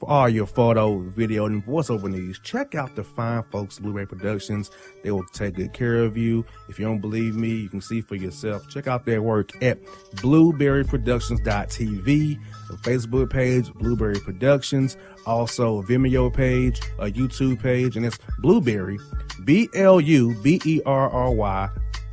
For all your photo, video, and voiceover needs, check out the fine folks at Blueberry Productions. They will take good care of you. If you don't believe me, you can see for yourself. Check out their work at blueberryproductions.tv, the Facebook page, Blueberry Productions, also a Vimeo page, a YouTube page, and it's Blueberry, BLUBERRY,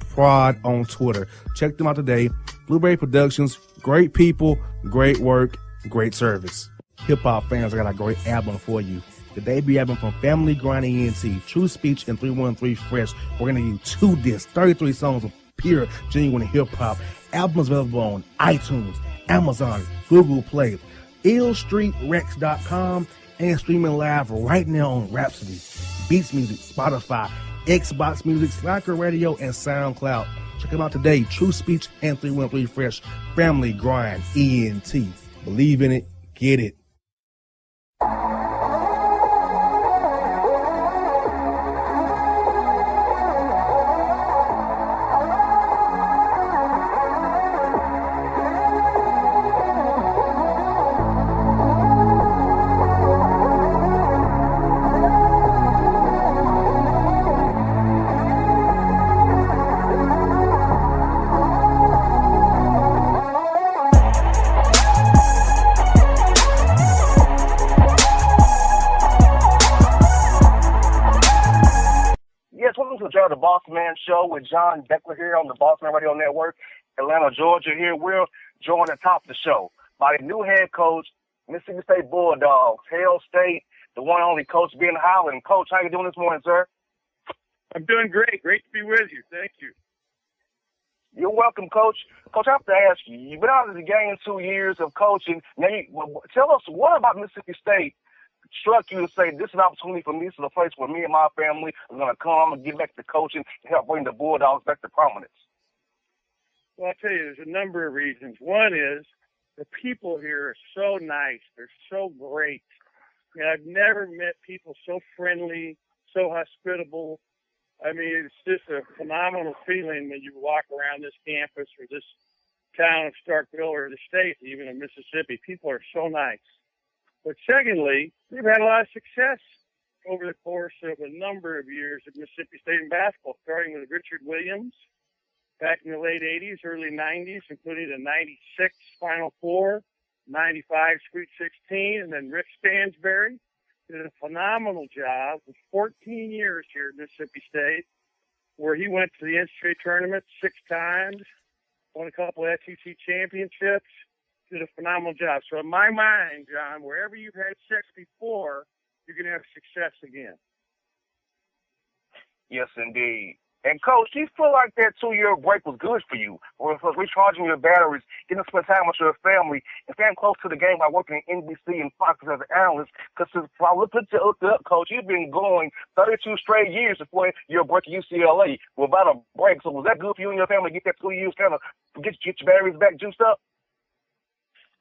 Prod on Twitter. Check them out today. Blueberry Productions, great people, great work, great service. Hip-hop fans, I got a great album for you. The debut album from Family Grind ENT, True Speech and 313 Fresh. We're going to give you 2 discs, 33 songs of pure, genuine hip-hop. Albums available on iTunes, Amazon, Google Play, illstreetrex.com, and streaming live right now on Rhapsody, Beats Music, Spotify, Xbox Music, Slacker Radio, and SoundCloud. Check them out today. True Speech and 313 Fresh. Family Grind ENT. Believe in it. Get it. The Bossman Show with John Beckler here on the Bossman Radio Network, Atlanta, Georgia. Here we're joined at the top of the show by the new head coach, Mississippi State Bulldogs, Hale State, the one and only coach being Howland. Coach, how you doing this morning, sir? I'm doing great. Great to be with you. Thank you. You're welcome, Coach. Coach, I have to ask you, you've been out of the game 2 years of coaching. Now, tell us, what about Mississippi State struck you to say, this is an opportunity for me, this is a place where me and my family are going to come and get back to coaching and help bring the Bulldogs back to prominence? Well, I'll tell you, there's a number of reasons. One is the people here are so nice. They're so great. And I've never met people so friendly, so hospitable. I mean, it's just a phenomenal feeling when you walk around this campus or this town of Starkville or the state, even in Mississippi. People are so nice. But secondly, we've had a lot of success over the course of a number of years at Mississippi State in basketball, starting with Richard Williams back in the late 80s, early 90s, including the 96 Final Four, 95 Sweet 16, and then Rick Stansberry did a phenomenal job with 14 years here at Mississippi State, where he went to the NCAA tournament 6 times, won a couple of SEC championships, did a phenomenal job. So in my mind, John, wherever you've had success before, you're going to have success again. Yes, indeed. And, Coach, do you feel like that 2-year break was good for you? Or was recharging your batteries, getting to spend time with your family, and staying close to the game by working in NBC and Fox as an analyst? Because if I look at you up, Coach, you've been going 32 straight years before your break at UCLA without a break. So was that good for you and your family to get that 2 years kind of get your batteries back juiced up?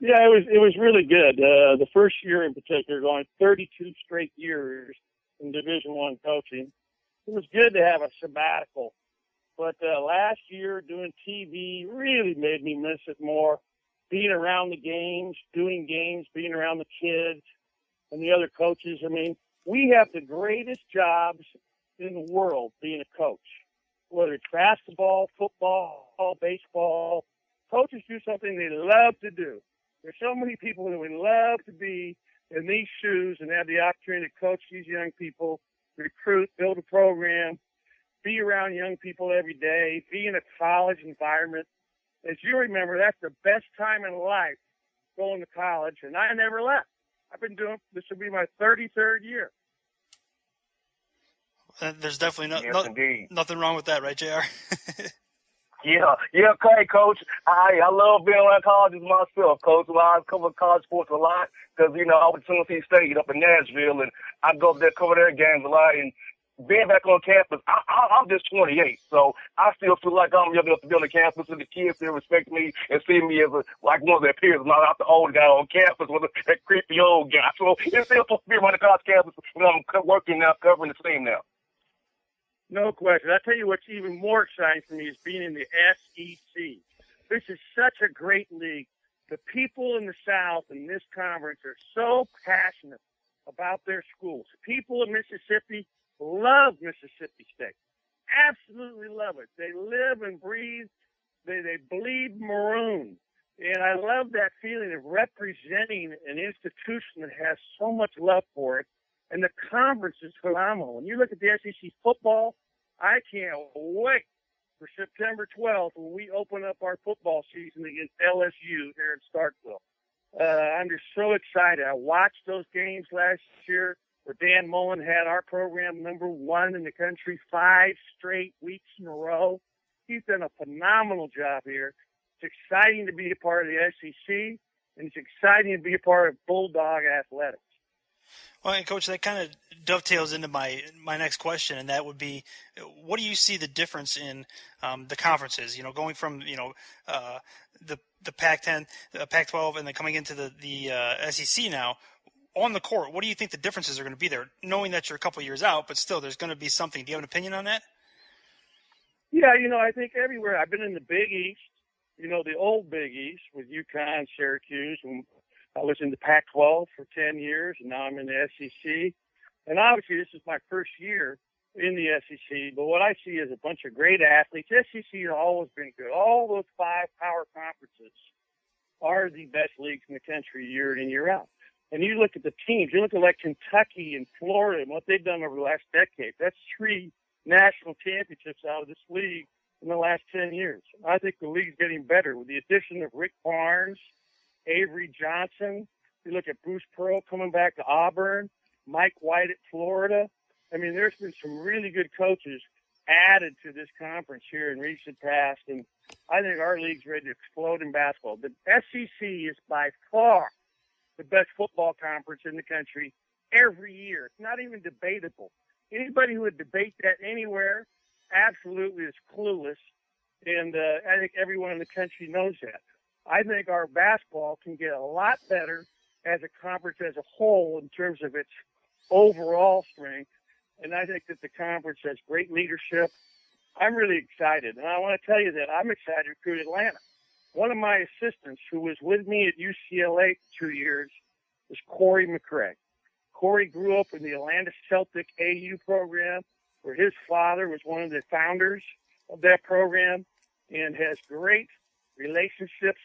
Yeah, it was really good. The first year in particular, going 32 straight years in Division I coaching, it was good to have a sabbatical. But last year doing TV really made me miss it more. Being around the games, doing games, being around the kids and the other coaches. I mean, we have the greatest jobs in the world being a coach, whether it's basketball, football, baseball. Coaches do something they love to do. There's so many people who would love to be in these shoes and have the opportunity to coach these young people, recruit, build a program, be around young people every day, be in a college environment. As you remember, that's the best time in life, going to college, and I never left. I've been doing, this will be my 33rd year. There's definitely nothing wrong with that, right, JR? Yeah, okay, Coach. I love being around colleges myself, Coach. I cover college sports a lot because, I was at Tennessee State up in Nashville, and I go up there, cover their games a lot. And being back on campus, I'm just 28, so I still feel like I'm young enough to be on the campus, and the kids still respect me and see me as like one of their peers. I'm not the old guy on campus with that creepy old guy. So it's still supposed to be around the college campus. I'm working now, covering the team now. No question. I'll tell you what's even more exciting for me is being in the SEC. This is such a great league. The people in the South in this conference are so passionate about their schools. People in Mississippi love Mississippi State. Absolutely love it. They live and breathe. They bleed maroon. And I love that feeling of representing an institution that has so much love for it. And the conference is phenomenal. When you look at the SEC football, I can't wait for September 12th when we open up our football season against LSU here in Starkville. I'm just so excited. I watched those games last year where Dan Mullen had our program number 1 in the country 5 straight weeks in a row. He's done a phenomenal job here. It's exciting to be a part of the SEC, and it's exciting to be a part of Bulldog Athletics. Well, and Coach, that kind of dovetails into my next question, and that would be, what do you see the difference in the conferences? You know, going from the Pac-10, Pac-12, and then coming into the SEC now. On the court, what do you think the differences are going to be there? Knowing that you're a couple years out, but still, there's going to be something. Do you have an opinion on that? Yeah, I think everywhere. I've been in the Big East, the old Big East with UConn, Syracuse, and I was in the Pac-12 for 10 years, and now I'm in the SEC. And obviously, this is my first year in the SEC, but what I see is a bunch of great athletes. SEC has always been good. All those 5 power conferences are the best leagues in the country year in and year out. And you look at the teams, you look at like Kentucky and Florida and what they've done over the last decade. That's 3 national championships out of this league in the last 10 years. I think the league's getting better with the addition of Rick Barnes, Avery Johnson. You look at Bruce Pearl coming back to Auburn, Mike White at Florida. I mean, there's been some really good coaches added to this conference here in recent past, and I think our league's ready to explode in basketball. The SEC is by far the best football conference in the country every year. It's not even debatable. Anybody who would debate that anywhere absolutely is clueless, and I think everyone in the country knows that. I think our basketball can get a lot better as a conference as a whole in terms of its overall strength, and I think that the conference has great leadership. I'm really excited, and I want to tell you that I'm excited to recruit Atlanta. One of my assistants who was with me at UCLA for 2 years was Corey McCray. Corey grew up in the Atlanta Celtic AU program, where his father was one of the founders of that program and has great relationships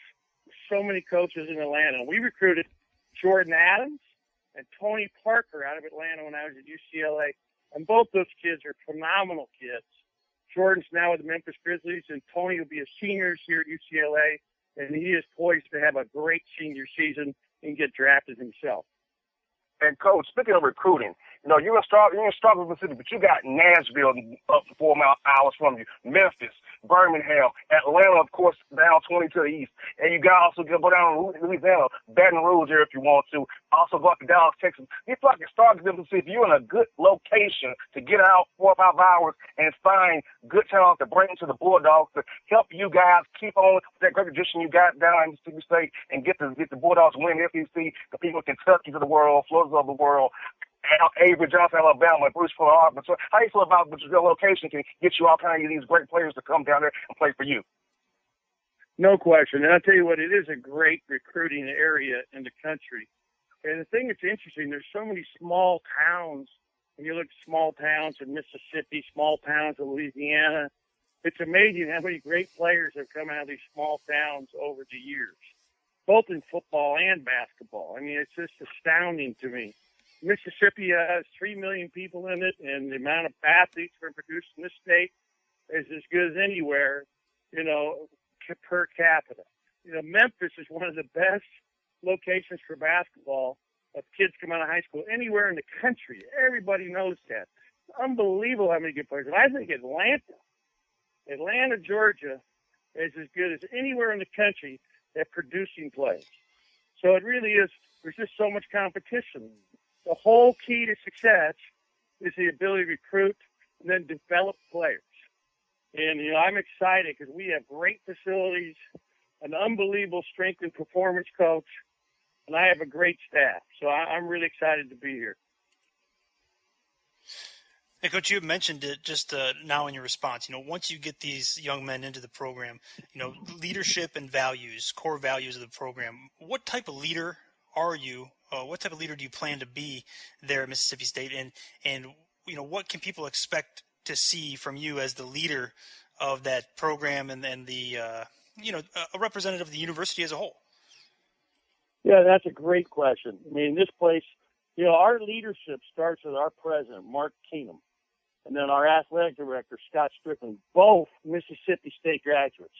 with so many coaches in Atlanta. We recruited Jordan Adams and Tony Parker out of Atlanta when I was at UCLA, and both those kids are phenomenal kids. Jordan's now with the Memphis Grizzlies, and Tony will be a senior here at UCLA, and he is poised to have a great senior season and get drafted himself. And Coach, speaking of recruiting, you're in Starkville, Mississippi, but you got Nashville up 4 hours from you, Memphis, Birmingham, Atlanta, of course, down 20 to the east, and you got also go down to Louisiana, Baton Rouge here if you want to. Also go up to Dallas, Texas. You feel like in Starkville, Mississippi, you're in a good location to get out 4 or 5 hours and find good talent to bring to the Bulldogs to help you guys keep on that great tradition you got down in Mississippi State and get the Bulldogs win the SEC, compete with Kentucky of the world, Florida of the world, Avery Johnson, Alabama, Bruce Pearl, Arkansas. So how do you feel about your location can get you all kinds of these great players to come down there and play for you? No question. And I'll tell you what, it is a great recruiting area in the country. And the thing that's interesting, there's so many small towns. When you look at small towns in Mississippi, small towns in Louisiana, it's amazing how many great players have come out of these small towns over the years, both in football and basketball. I mean, it's just astounding to me. Mississippi has 3 million people in it, and the amount of athletes that are produced in this state is as good as anywhere, per capita. Memphis is one of the best locations for basketball of kids come out of high school anywhere in the country. Everybody knows that. It's unbelievable how many good players. And I think Atlanta, Georgia, is as good as anywhere in the country at producing players. So it really is, there's just so much competition. The whole key to success is the ability to recruit and then develop players. And, I'm excited because we have great facilities, an unbelievable strength and performance coach, and I have a great staff. So I'm really excited to be here. Yeah, Coach, you mentioned it just now in your response. Once you get these young men into the program, leadership and values, core values of the program. What type of leader are you? What type of leader do you plan to be there at Mississippi State? And what can people expect to see from you as the leader of that program and the a representative of the university as a whole? Yeah, that's a great question. I mean, this place, our leadership starts with our president, Mark Keenum, and then our athletic director, Scott Strickland, both Mississippi State graduates,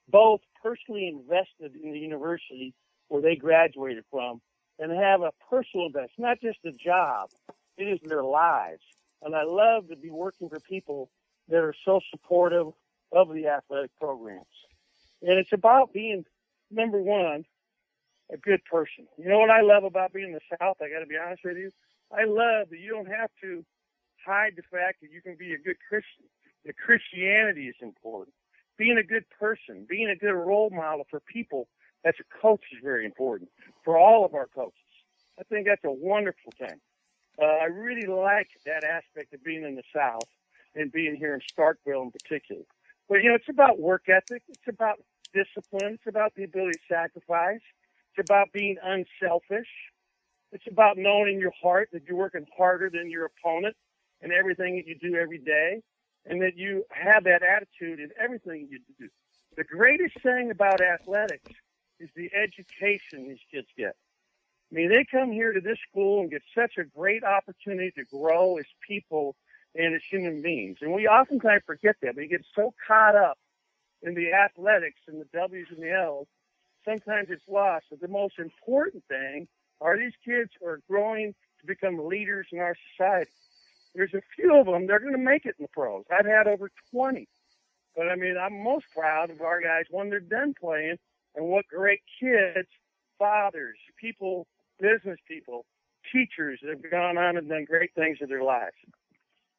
both personally invested in the university where they graduated from and have a personal investment, not just a job, it is their lives. And I love to be working for people that are so supportive of the athletic programs. And it's about being, number one, a good person. You know what I love about being in the South? I got to be honest with you. I love that you don't have to hide the fact that you can be a good Christian. The Christianity is important. Being a good person, being a good role model for people as a coach is very important for all of our coaches. I think that's a wonderful thing. I really like that aspect of being in the South and being here in Starkville in particular. But, it's about work ethic. It's about discipline. It's about the ability to sacrifice. It's about being unselfish. It's about knowing in your heart that you're working harder than your opponent in everything that you do every day, and that you have that attitude in everything you do. The greatest thing about athletics is the education these kids get. I mean, they come here to this school and get such a great opportunity to grow as people and as human beings. And we oftentimes forget that. We get so caught up in the athletics and the W's and the L's, sometimes it's lost. But the most important thing are these kids are growing to become leaders in our society. There's a few of them, they're going to make it in the pros. I've had over 20. But, I mean, I'm most proud of our guys when they're done playing and what great kids, fathers, people, business people, teachers that have gone on and done great things in their lives.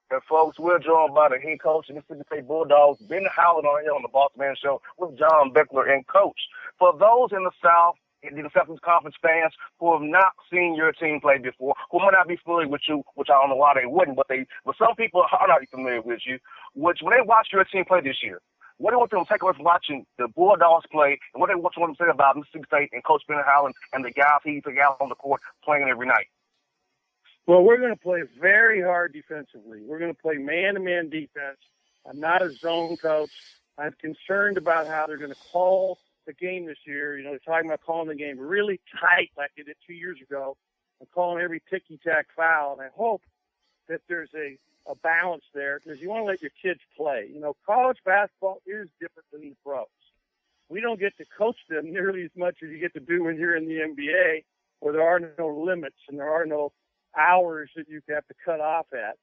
And folks, we're joined by the head coach of the Mississippi State Bulldogs, Ben Howland, on here on the Bossman Show with John Beckler and Coach. For those in the South, the Southeast Conference fans who have not seen your team play before, who might not be familiar with you, which I don't know why they wouldn't, but some people are not familiar with you, which when they watch your team play this year, what do you want them to take away from watching the Bulldogs play, and what do you want them to say about Mississippi State and Coach Ben Howland and the guys he took out on the court playing every night? Well, we're going to play very hard defensively. We're going to play man-to-man defense. I'm not a zone coach. I'm concerned about how they're going to call the game this year. They're talking about calling the game really tight like they did 2 years ago and calling every ticky-tack foul. And I hope that there's a balance there because you want to let your kids play. College basketball is different than the pros. We don't get to coach them nearly as much as you get to do when you're in the NBA, where there are no limits and there are no hours that you have to cut off at.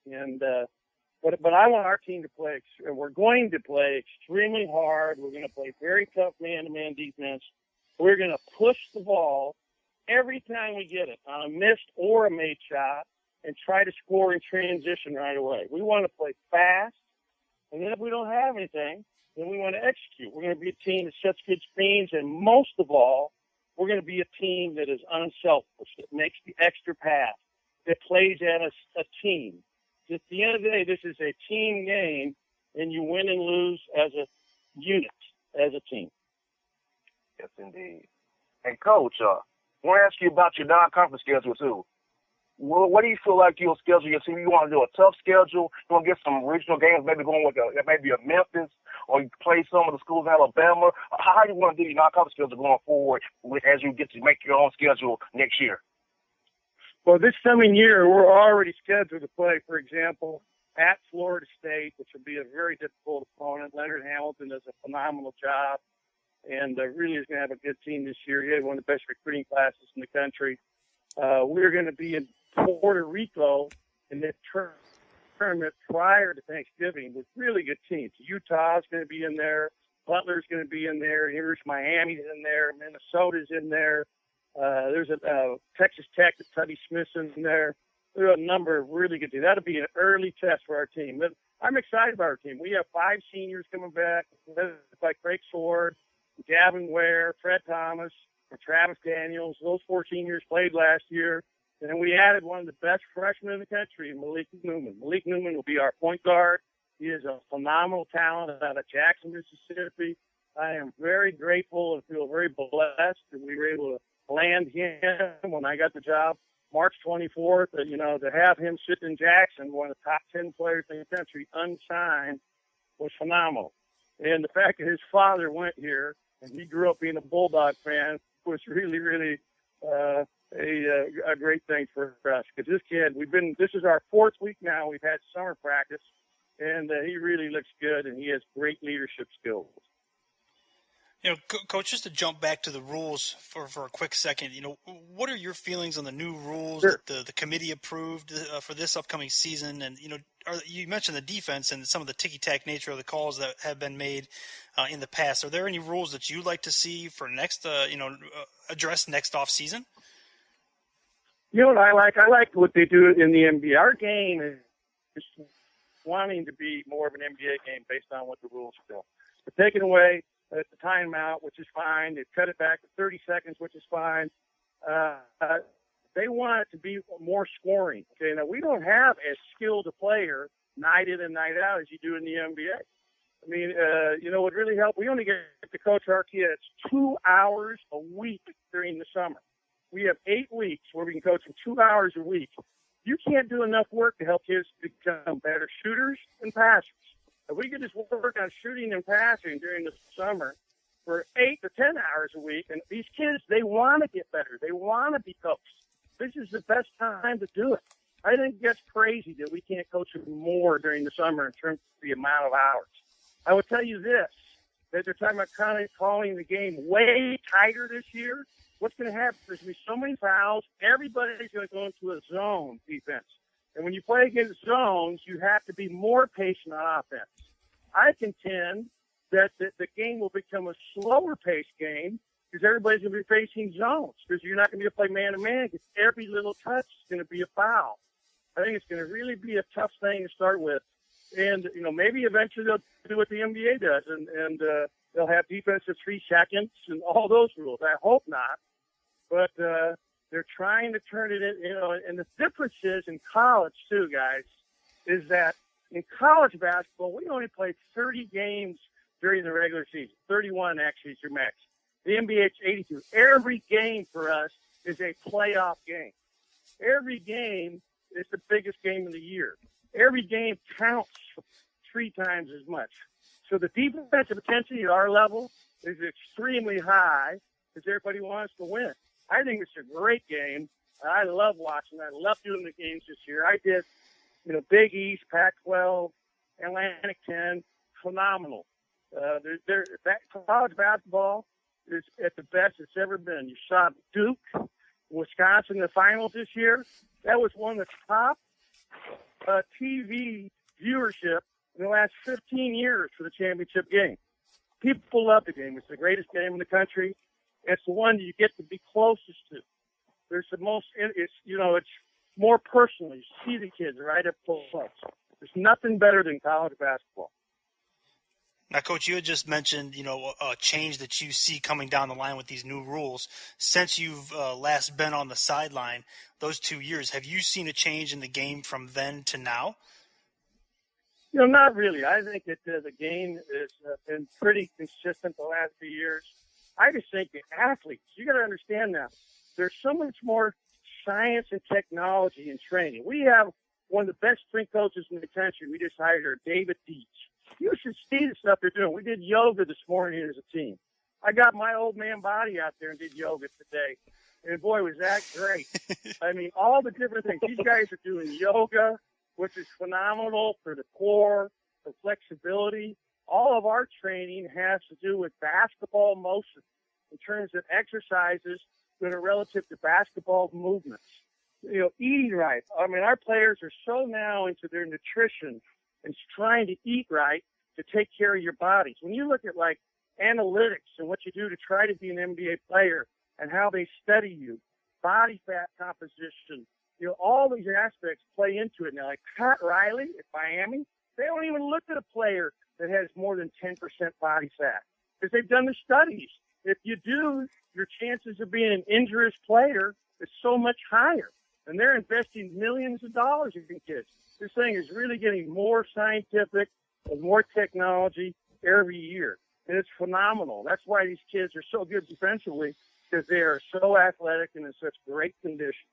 But I want our team to play, and we're going to play extremely hard. We're going to play very tough man-to-man defense. We're going to push the ball every time we get it on a missed or a made shot and try to score in transition right away. We want to play fast, and then if we don't have anything, then we want to execute. We're going to be a team that sets good screens, and most of all, we're going to be a team that is unselfish, that makes the extra pass, that plays as a team. At the end of the day, this is a team game, and you win and lose as a unit, as a team. Yes, indeed. And, Coach, I want to ask you about your non-conference schedule, too. What do you feel like you'll schedule your team? You want to do a tough schedule? You want to get some regional games, maybe going with maybe a Memphis, or you play some of the schools in Alabama? How do you want to do your non-conference schedule going forward as you get to make your own schedule next year? Well, this coming year, we're already scheduled to play, for example, at Florida State, which will be a very difficult opponent. Leonard Hamilton does a phenomenal job and really is going to have a good team this year. He had one of the best recruiting classes in the country. We're going to be in Puerto Rico in the tournament prior to Thanksgiving with really good teams. Utah's going to be in there. Butler's going to be in there. Here's Miami's in there. Minnesota's in there. There's a Texas Tech that Tubby Smith's in there. There are a number of really good teams. That'll be an early test for our team. But I'm excited about our team. We have 5 seniors coming back, like Craig Sword, Gavin Ware, Fred Thomas, and Travis Daniels. Those 4 seniors played last year. And we added one of the best freshmen in the country, Malik Newman. Malik Newman will be our point guard. He is a phenomenal talent out of Jackson, Mississippi. I am very grateful and feel very blessed that we were able to land him when I got the job March 24th. To have him sit in Jackson, one of the top 10 players in the country, unsigned, was phenomenal. And the fact that his father went here and he grew up being a Bulldog fan was really, really a great thing for us. Because this kid, this is our 4th week now. We've had summer practice, and he really looks good, and he has great leadership skills. Coach, just to jump back to the rules for a quick second, what are your feelings on the new rules Sure. that the committee approved for this upcoming season? And, you mentioned the defense and some of the ticky-tack nature of the calls that have been made in the past. Are there any rules that you'd like to see for next, addressed next off season? You know what I like? I like what they do in the NBA. Our game is wanting to be more of an NBA game based on what the rules are. They're taking away the timeout, which is fine. They've cut it back to 30 seconds, which is fine. They want it to be more scoring. Okay, now we don't have as skilled a player night in and night out as you do in the NBA. I mean, what really helped, we only get to coach our kids 2 hours a week during the summer. We have 8 weeks where we can coach them 2 hours a week. You can't do enough work to help kids become better shooters and passers. If we could just work on shooting and passing during the summer for 8 to 10 hours a week, and these kids, they want to get better. They want to be coached. This is the best time to do it. I think it's crazy that we can't coach them more during the summer in terms of the amount of hours. I will tell you this, that they're talking about kind of calling the game way tighter this year. What's going to happen is there's going to be so many fouls, everybody's going to go into a zone defense. And when you play against zones, you have to be more patient on offense. I contend that the game will become a slower-paced game because everybody's going to be facing zones because you're not going to be able to play man-to-man because every little touch is going to be a foul. I think it's going to really be a tough thing to start with. And, maybe eventually they'll do what the NBA does and they'll have defensive 3 seconds and all those rules. I hope not. But they're trying to turn it in, and the difference is in college too, guys, is that in college basketball, we only play 30 games during the regular season. 31 actually is your max. The NBA is 82. Every game for us is a playoff game. Every game is the biggest game of the year. Every game counts 3 times as much. So the defensive intensity at our level is extremely high because everybody wants to win. I think it's a great game. I love watching. I love doing the games this year. I did, Big East, Pac-12, Atlantic 10, phenomenal. That college basketball is at the best it's ever been. You saw Duke, Wisconsin in the finals this year. That was one of the top TV viewership in the last 15 years for the championship game. People love the game. It's the greatest game in the country. It's the one you get to be closest to. There's the most, it's more personal. You see the kids right up close. There's nothing better than college basketball. Now, Coach, you had just mentioned, a change that you see coming down the line with these new rules. Since you've last been on the sideline, those 2 years, have you seen a change in the game from then to now? Not really. I think that the game has been pretty consistent the last few years. I just think the athletes, you got to understand now, there's so much more science and technology in training. We have one of the best strength coaches in the country. We just hired her, David Deach. You should see the stuff they're doing. We did yoga this morning as a team. I got my old man body out there and did yoga today. And boy, was that great. I mean, all the different things. These guys are doing yoga, which is phenomenal for the core, for flexibility. All of our training has to do with basketball motion in terms of exercises that are relative to basketball movements. Eating right. I mean, our players are so now into their nutrition and trying to eat right to take care of your bodies. When you look at analytics and what you do to try to be an NBA player and how they study you, body fat composition, all these aspects play into it. Now, like Pat Riley at Miami, they don't even look at a player that has more than 10% body fat because they've done the studies. If you do, your chances of being an injurious player is so much higher. and they're investing millions of dollars in kids. This thing is really getting more scientific and more technology every year, and it's phenomenal. That's why these kids are so good defensively, because they are so athletic and in such great condition.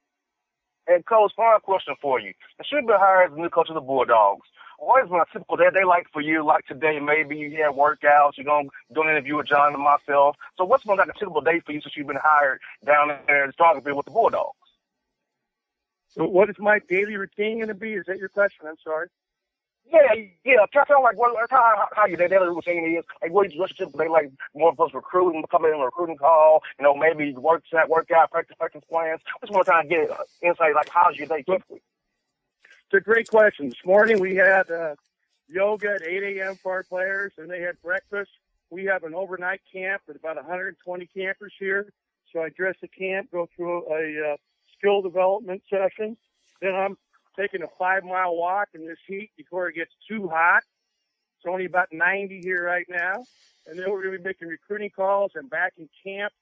And Coach, final question for you. I should be hired as the new coach of the Bulldogs. What is my typical day like for you? Like today, maybe you have workouts, you're going to do an interview with John and myself. So what's been like a typical day for you since you've been hired down there in Starkville with the Bulldogs? So what is my daily routine going to be? Is that your question? I'm sorry. Yeah. Tell like how your daily routine is. Like what's your typical day like? More of us recruiting, coming in a recruiting call. Maybe workout, practice plans. I just want to try and get insight. Like how's your day typically? It's a great question. This morning we had yoga at 8 a.m. for our players, and they had breakfast. We have an overnight camp with about 120 campers here. So I dress the camp, go through a skill development session. Then I'm taking a 5-mile walk in this heat before it gets too hot. It's only about 90 here right now. And then we're going to be making recruiting calls. I'm back in camp,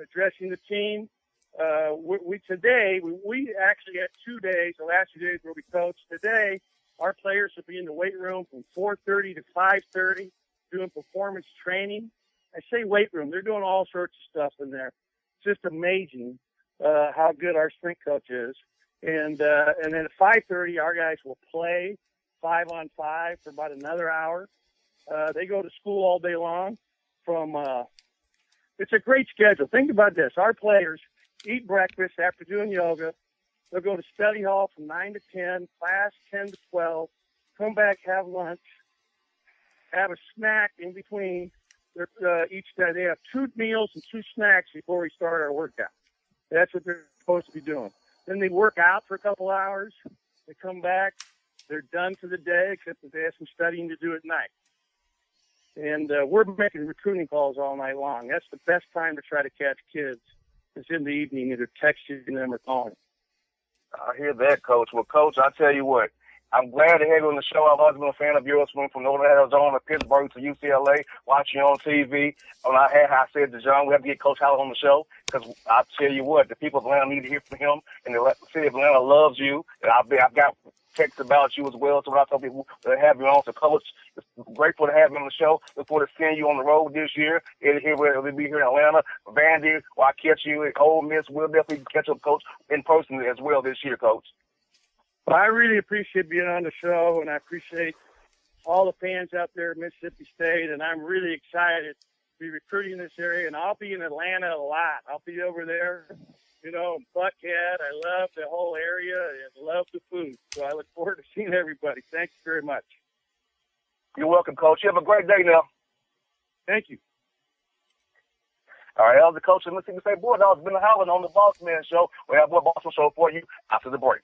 addressing the team. We actually had 2 days, the last 2 days where we coached. Today, our players will be in the weight room from 4:30 to 5:30 doing performance training. I say weight room. They're doing all sorts of stuff in there. It's just amazing how good our strength coach is. And then at 5:30, our guys will play 5-on-5 for about another hour. They go to school all day long. It's a great schedule. Think about this. Our players eat breakfast after doing yoga. They'll go to study hall from 9 to 10, class 10 to 12, come back, have lunch, have a snack in between each day. They have 2 meals and 2 snacks before we start our workout. That's what they're supposed to be doing. Then they work out for a couple hours. They come back. They're done for the day, except that they have some studying to do at night. And we're making recruiting calls all night long. That's the best time to try to catch kids. It's in the evening, either texting them or calling. I hear that, Coach. Well, Coach, I tell you what, I'm glad to have you on the show. I've always been a fan of yours from Northern Arizona, Pittsburgh to UCLA, watching you on TV. And I said to John, we have to get Coach Howland on the show because I tell you what, the people of Atlanta need to hear from him, and the city of Atlanta loves you. And I've got texts about you as well. So when I tell people to have you on, so Coach, it's grateful to have you on the show. Look forward to seeing you on the road this year. We'll be here in Atlanta, Vandy, or I catch you at Ole Miss. We'll definitely catch up, Coach, in person as well this year, Coach. Well, I really appreciate being on the show, and I appreciate all the fans out there at Mississippi State, and I'm really excited to be recruiting this area, and I'll be in Atlanta a lot. I'll be over there, Buckhead. I love the whole area and love the food, so I look forward to seeing everybody. Thanks very much. You're welcome, Coach. You have a great day now. Thank you. All right, that was the coach of Mississippi State Bulldogs, Ben Howland on the Bossman Show. We have more Bossman Show for you after the break.